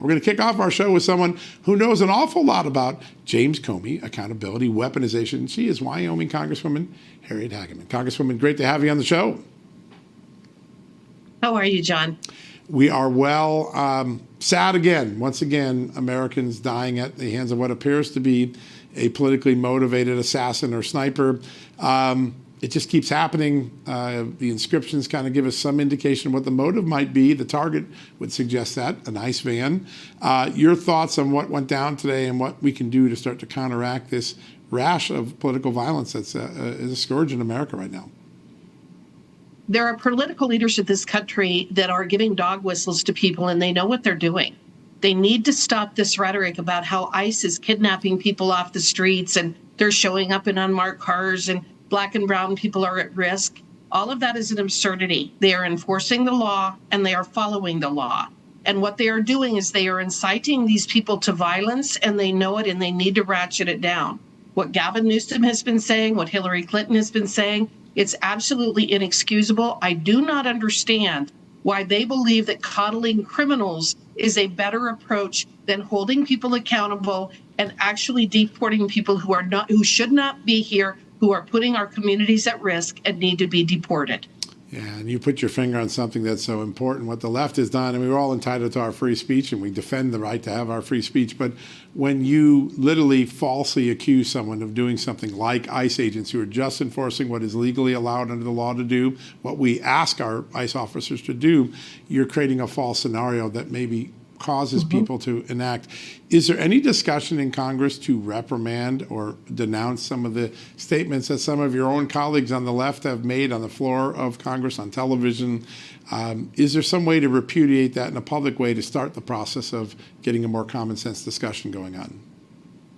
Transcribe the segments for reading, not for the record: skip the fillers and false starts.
We're going to kick off our show with someone who knows an awful lot about James Comey, accountability, weaponization. She is Wyoming Congresswoman Harriet Hageman. Congresswoman, great to have you on the show. How are you, John? We are well. Sad again, once again, Americans dying at the hands of what appears to be a politically motivated assassin or sniper. It just keeps happening. The inscriptions kind of give us some indication of what the motive might be. The target would suggest that, a nice van. Your thoughts on what went down today and what we can do to start to counteract this rash of political violence that's is a scourge in America right now? There are political leaders in this country that are giving dog whistles to people, and they know what they're doing. They need to stop this rhetoric about how ICE is kidnapping people off the streets and they're showing up in unmarked cars and Black and brown people are at risk. All of that is an absurdity. They are enforcing the law and they are following the law. And what they are doing is they are inciting these people to violence, and they know it, and they need to ratchet it down. What Gavin Newsom has been saying, what Hillary Clinton has been saying, it's absolutely inexcusable. I do not understand why they believe that coddling criminals is a better approach than holding people accountable and actually deporting people who should not be here, who are putting our communities at risk and need to be deported. Yeah, and you put your finger on something that's so important, what the left has done, and we're all entitled to our free speech, and we defend the right to have our free speech, but when you literally falsely accuse someone of doing something like ICE agents who are just enforcing what is legally allowed under the law to do, what we ask our ICE officers to do, you're creating a false scenario that maybe causes people to enact. Is there any discussion in Congress to reprimand or denounce some of the statements that some of your own colleagues on the left have made on the floor of Congress, on television? Is there some way to repudiate that in a public way to start the process of getting a more common sense discussion going on?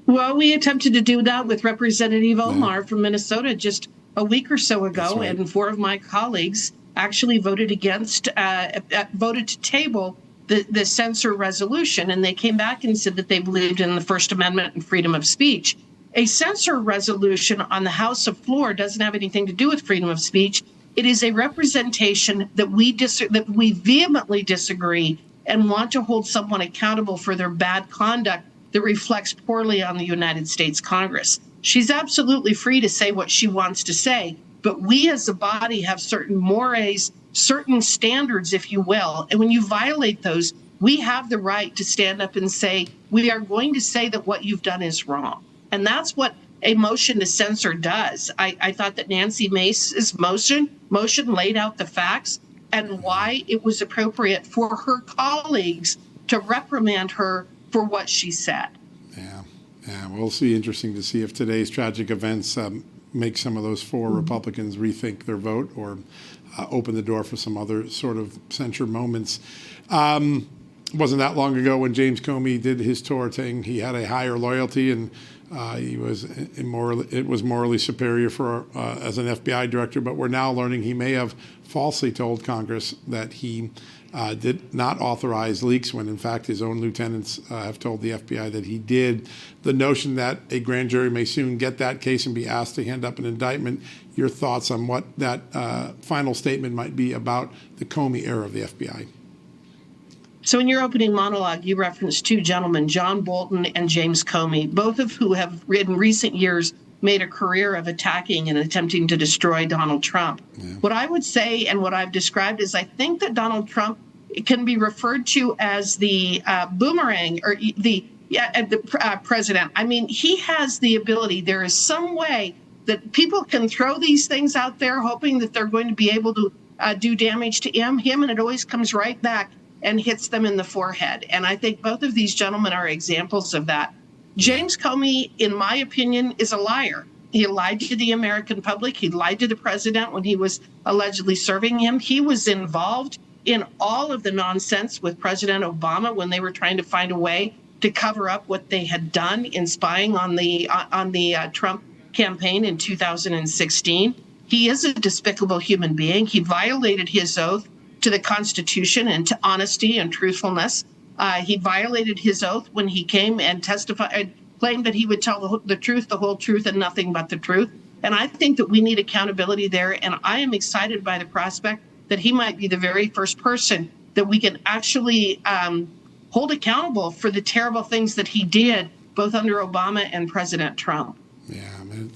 Well, we attempted to do that with Representative Omar from Minnesota just a week or so ago, right. And 4 of my colleagues actually voted to table the censor resolution, and they came back and said that they believed in the First Amendment and freedom of speech. A censor resolution on the House floor doesn't have anything to do with freedom of speech. It is a representation that we vehemently disagree and want to hold someone accountable for their bad conduct that reflects poorly on the United States Congress. She's absolutely free to say what she wants to say, but we as a body have certain mores, certain standards, if you will. And when you violate those, we have the right to stand up and say, we are going to say that what you've done is wrong. And that's what a motion to censor does. I thought that Nancy Mace's motion laid out the facts and why it was appropriate for her colleagues to reprimand her for what she said. Yeah, well, it'll be interesting to see if today's tragic events make some of those 4 Republicans rethink their vote or open the door for some other sort of censure moments. Wasn't that long ago when James Comey did his tour saying he had a higher loyalty and it was morally superior for as an FBI director, but we're now learning he may have falsely told Congress that he did not authorize leaks when in fact his own lieutenants have told the FBI that he did. The notion that a grand jury may soon get that case and be asked to hand up an indictment, your thoughts on what that final statement might be about the Comey era of the FBI? So in your opening monologue, you referenced 2 gentlemen, John Bolton and James Comey, both of who have in recent years made a career of attacking and attempting to destroy Donald Trump. Yeah. What I would say and what I've described is I think that Donald Trump can be referred to as the boomerang or the president. I mean, he has the ability. There is some way that people can throw these things out there hoping that they're going to be able to do damage to him, and it always comes right back and hits them in the forehead. And I think both of these gentlemen are examples of that. James Comey, in my opinion, is a liar. He lied to the American public. He lied to the president when he was allegedly serving him. He was involved in all of the nonsense with President Obama when they were trying to find a way to cover up what they had done in spying on the Trump campaign in 2016. He is a despicable human being. He violated his oath to the Constitution and to honesty and truthfulness. He violated his oath when he came and testified, claimed that he would tell the truth, the whole truth, and nothing but the truth. And I think that we need accountability there. And I am excited by the prospect that he might be the very first person that we can actually hold accountable for the terrible things that he did, both under Obama and President Trump. Yeah,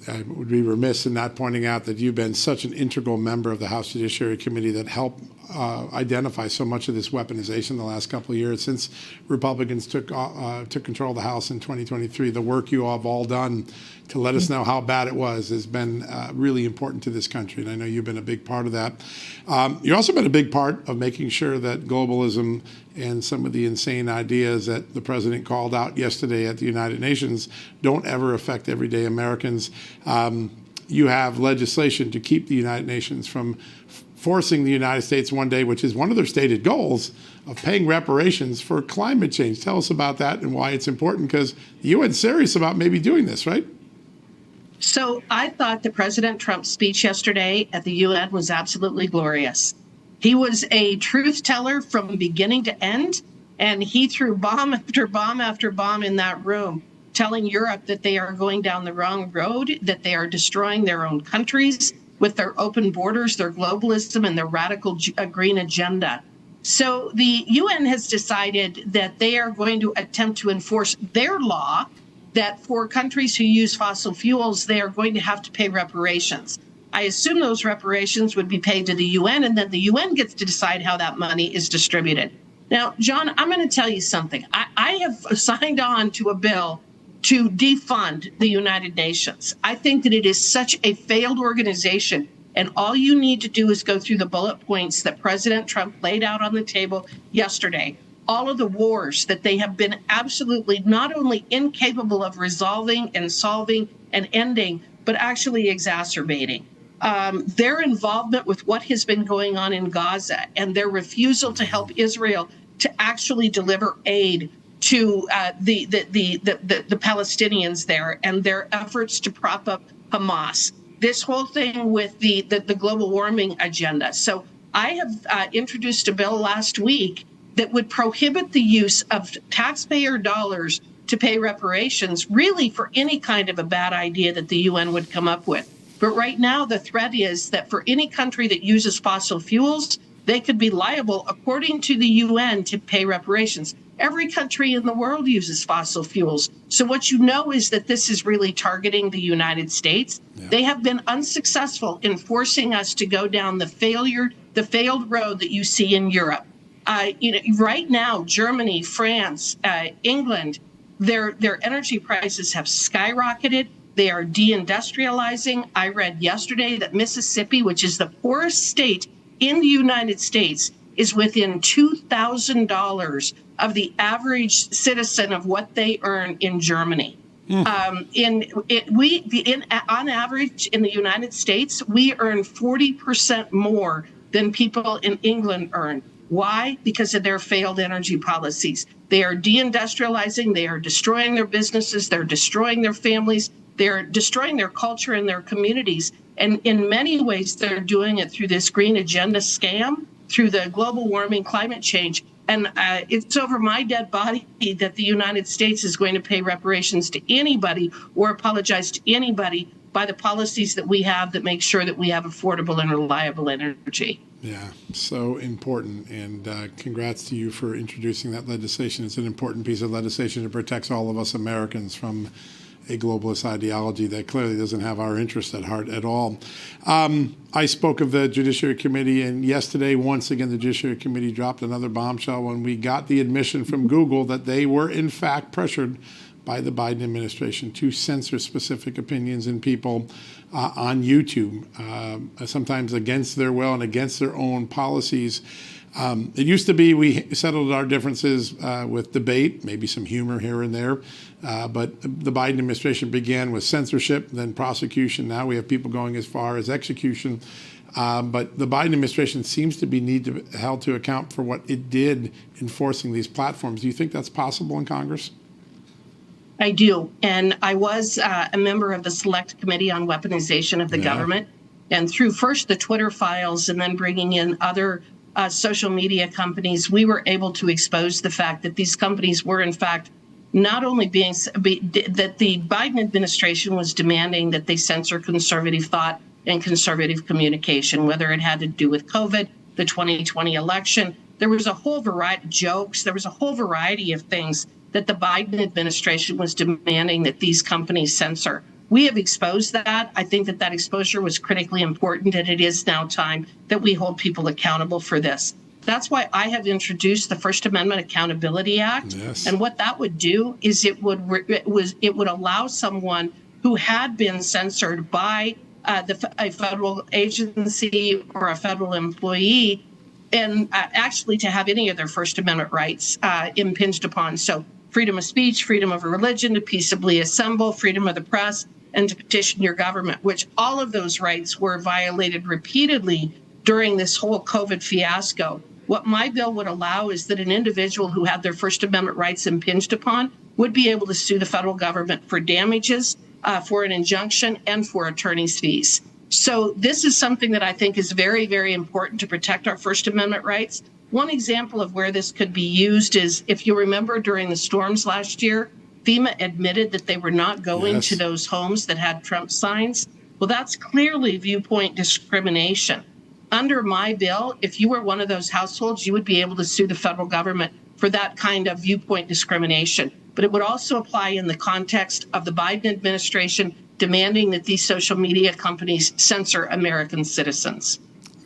I would be remiss in not pointing out that you've been such an integral member of the House Judiciary Committee that helped identify so much of this weaponization in the last couple of years since Republicans took control of the House in 2023. The work you all have all done to let us know how bad it was has been really important to this country, and I know you've been a big part of that. You've also been a big part of making sure that globalism and some of the insane ideas that the president called out yesterday at the United Nations don't ever affect everyday Americans. You have legislation to keep the United Nations from forcing the United States one day, which is one of their stated goals, of paying reparations for climate change. Tell us about that and why it's important, because the UN's serious about maybe doing this, right? So I thought that President Trump's speech yesterday at the UN was absolutely glorious. He was a truth teller from beginning to end, and he threw bomb after bomb after bomb in that room, telling Europe that they are going down the wrong road, that they are destroying their own countries with their open borders, their globalism, and their radical green agenda. So the UN has decided that they are going to attempt to enforce their law, that for countries who use fossil fuels, they are going to have to pay reparations. I assume those reparations would be paid to the UN, and then the UN gets to decide how that money is distributed. Now, John, I'm going to tell you something. I have signed on to a bill to defund the United Nations. I think that it is such a failed organization, and all you need to do is go through the bullet points that President Trump laid out on the table yesterday. All of the wars that they have been absolutely not only incapable of resolving and solving and ending, but actually exacerbating. Their involvement with what has been going on in Gaza and their refusal to help Israel to actually deliver aid to the Palestinians there, and their efforts to prop up Hamas. This whole thing with the global warming agenda. So I have introduced a bill last week that would prohibit the use of taxpayer dollars to pay reparations, really for any kind of a bad idea that the UN would come up with. But right now, the threat is that for any country that uses fossil fuels, they could be liable, according to the UN, to pay reparations. Every country in the world uses fossil fuels. So what you know is that this is really targeting the United States. Yeah. They have been unsuccessful in forcing us to go down the failed road that you see in Europe. Right now, Germany, France, England, their energy prices have skyrocketed. They are deindustrializing. I read yesterday that Mississippi, which is the poorest state in the United States, is within $2,000 of the average citizen of what they earn in Germany. On average in the United States, we earn 40% more than people in England earn. Why? Because of their failed energy policies. They are deindustrializing. They are destroying their businesses. They're destroying their families. They're destroying their culture and their communities. And in many ways, they're doing it through this green agenda scam, through the global warming, climate change. And it's over my dead body that the United States is going to pay reparations to anybody or apologize to anybody by the policies that we have that make sure that we have affordable and reliable energy. Yeah, so important. And congrats to you for introducing that legislation. It's an important piece of legislation that protects all of us Americans from a globalist ideology that clearly doesn't have our interest at heart at all. I spoke of the Judiciary Committee, and yesterday, once again, the Judiciary Committee dropped another bombshell when we got the admission from Google that they were, in fact, pressured by the Biden administration to censor specific opinions and people on YouTube, sometimes against their will and against their own policies. It used to be we settled our differences with debate, maybe some humor here and there, but the Biden administration began with censorship, then prosecution. Now we have people going as far as execution. But the Biden administration seems to be held to account for what it did in forcing these platforms. Do you think that's possible in Congress? I do. And I was a member of the Select Committee on Weaponization of the Government. And through first the Twitter files and then bringing in other social media companies, we were able to expose the fact that these companies were, in fact, not only that the Biden administration was demanding that they censor conservative thought and conservative communication, whether it had to do with COVID, the 2020 election, There was a whole variety of jokes. There was a whole variety of things that the Biden administration was demanding that these companies censor. We have exposed that. I think that that exposure was critically important, and it is now time that we hold people accountable for this. That's why I have introduced the First Amendment Accountability Act. Yes. And what that would do is it would allow someone who had been censored by a federal agency or a federal employee and actually to have any of their First Amendment rights impinged upon. So freedom of speech, freedom of religion, to peaceably assemble, freedom of the press, and to petition your government, which all of those rights were violated repeatedly during this whole COVID fiasco. What my bill would allow is that an individual who had their First Amendment rights impinged upon would be able to sue the federal government for damages, for an injunction, and for attorney's fees. So this is something that I think is very, very important to protect our First Amendment rights. One example of where this could be used is, if you remember during the storms last year, FEMA admitted that they were not going to those homes that had Trump signs. Well, that's clearly viewpoint discrimination. Under my bill, if you were one of those households, you would be able to sue the federal government for that kind of viewpoint discrimination. But it would also apply in the context of the Biden administration demanding that these social media companies censor American citizens.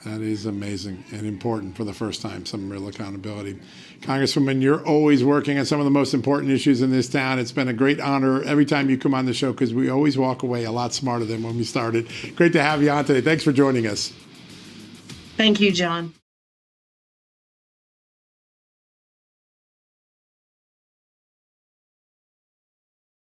That is amazing and important for the first time, some real accountability. Congresswoman, you're always working on some of the most important issues in this town. It's been a great honor every time you come on the show because we always walk away a lot smarter than when we started. Great to have you on today. Thanks for joining us. Thank you, John.